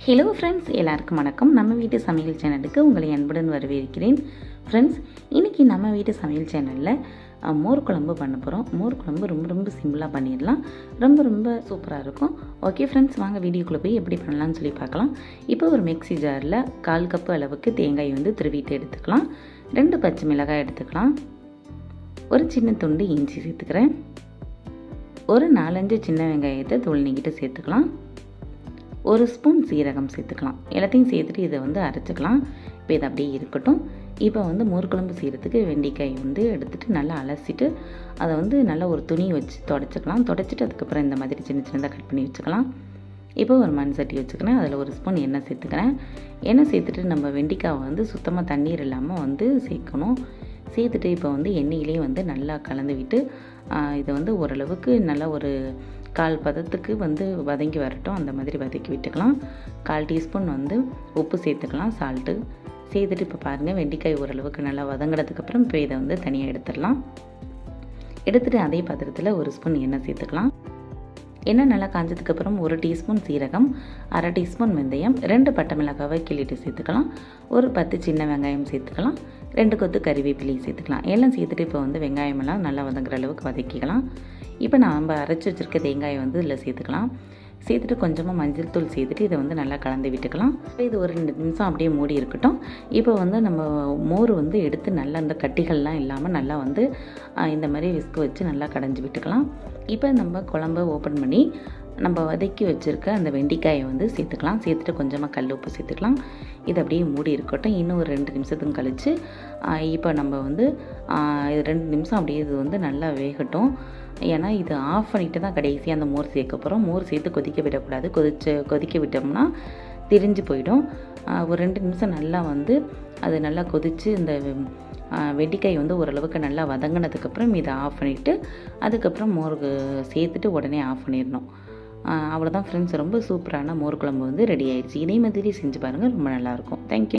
Hello friends, எல்லாருக்கும் வணக்கம். நம்ம வீட்டு சமையல் சேனலுக்கு உங்களை அன்புடன் வரவேற்கிறேன். ஃப்ரெண்ட்ஸ், இன்றைக்கி நம்ம வீட்டு சமையல் சேனலில் மோர் குழம்பு பண்ண போகிறோம். மோர் குழம்பு ரொம்ப சிம்பிளாக பண்ணிடலாம். ரொம்ப சூப்பராக இருக்கும். ஓகே ஃப்ரெண்ட்ஸ், வாங்க வீடியோக்குள்ளே போய் எப்படி பண்ணலான்னு சொல்லி பார்க்கலாம். இப்போ ஒரு மிக்ஸி ஜாரில் 1/4 கப்பு அளவுக்கு தேங்காய் துருவிட்டு எடுத்துக்கலாம். 2 பச்சை மிளகாய் எடுத்துக்கலாம். ஒரு சின்ன துண்டு இஞ்சி சேர்த்துக்கிறேன். ஒரு 4-5 சின்ன வெங்காயத்தை தோல் நீக்கிட்டு சேர்த்துக்கலாம். 1 ஸ்பூன் சீரகம் சேர்த்துக்கலாம். எல்லாத்தையும் சேர்த்துட்டு இதை அரைச்சிக்கலாம். இப்போ இது அப்படியே இருக்கட்டும். இப்போ மோர் குழம்பு செய்கிறதுக்கு வெண்டைக்காய் எடுத்துகிட்டு நல்லா அலசிட்டு அதை நல்லா ஒரு துணி வச்சு துடைச்சிக்கலாம். துடைச்சிட்டு அதுக்கப்புறம் இந்த மாதிரி சின்னதாக கட் பண்ணி வச்சுக்கலாம். இப்போ ஒரு மண் சட்டி வச்சுக்கிறேன். அதில் 1 ஸ்பூன் எண்ணெய் சேர்த்துக்கிறேன். எண்ணெய் சேர்த்துட்டு நம்ம வெண்டைக்காவை சுத்தமாக தண்ணீர் இல்லாமல் சேர்க்கணும். சேர்த்துட்டு இப்போ எண்ணெயிலே நல்லா கலந்து விட்டு இதை ஓரளவுக்கு நல்லா ஒரு 1/4 பதத்துக்கு வதங்கி வரட்டும். அந்த மாதிரி வதக்கி விட்டுக்கலாம். 1/4 டீஸ்பூன் உப்பு சேர்த்துக்கலாம், சால்ட்டு சேர்த்துட்டு இப்போ பாருங்கள், வெண்டைக்காய் ஓரளவுக்கு நல்லா வதங்கினதுக்கப்புறம் இப்போ இதை தனியாக எடுத்துடலாம். எடுத்துகிட்டு அதே பாத்திரத்தில் 1 ஸ்பூன் எண்ணெய் சேர்த்துக்கலாம். எண்ணெய் நல்லா காஞ்சதுக்கப்புறம் 1 டீஸ்பூன் சீரகம், 1/2 டீஸ்பூன் வெந்தயம், 2 பட்டை மிளகாவை கிள்ளிட்டு சேர்த்துக்கலாம். ஒரு 10 சின்ன வெங்காயம் சேர்த்துக்கலாம். 2 கொத்து கறிவேப்பிலையும் சேர்த்துக்கலாம். எல்லாம் சேர்த்துட்டு இப்போ வெங்காயமெல்லாம் நல்லா வதங்குற அளவுக்கு வதக்கிக்கலாம். இப்போ நம்ம அரைச்சி வச்சுருக்க தேங்காயை இதில் சேர்த்துக்கலாம். சேர்த்துட்டு கொஞ்சமாக மஞ்சள் தூள் சேர்த்துட்டு இதை நல்லா கலந்து விட்டுக்கலாம். இது ஒரு 2 நிமிஷம் அப்படியே மூடி இருக்கட்டும். இப்போ நம்ம மோர் எடுத்து நல்லா இந்த கட்டிகள்லாம் இல்லாமல் நல்லா இந்த மாதிரி விஸ்க் வச்சு நல்லா கடைஞ்சி விட்டுக்கலாம். இப்போ நம்ம குழம்பை ஓப்பன் பண்ணி நம்ம வதக்கி வச்சுருக்க அந்த வெண்டைக்காயை சேர்த்துக்கலாம். சேர்த்துட்டு கொஞ்சமாக கல் உப்பு சேர்த்துக்கலாம். இது அப்படியே மூடி இருக்கட்டும். இன்னும் ஒரு 2 நிமிஷத்துக்கு கழித்து இப்போ நம்ம இது 2 நிமிஷம் அப்படியே இது நல்லா வேகட்டும். ஏன்னா இது ஆஃப் பண்ணிவிட்டு தான் கடைசியாக அந்த மோர் சேர்க்க போகிறோம். மோர் சேர்த்து கொதிக்க விடக்கூடாது. கொதிக்க விட்டோம்னா திரிஞ்சு போயிடும். ஒரு 2 நிமிஷம் நல்லா அது நல்லா கொதித்து இந்த வெண்டைக்காய் ஓரளவுக்கு நல்லா வதங்கினதுக்கப்புறம் இதை ஆஃப் பண்ணிவிட்டு அதுக்கப்புறம் மோருக்கு சேர்த்துட்டு உடனே ஆஃப் பண்ணிடணும். அவ்வளோதான் ஃப்ரெண்ட்ஸ், ரொம்ப சூப்பரான மோர் குழம்பு ரெடி ஆயிடுச்சு. இதே மாதிரி செஞ்சு பாருங்கள், ரொம்ப நல்லாயிருக்கும். தேங்க்யூ.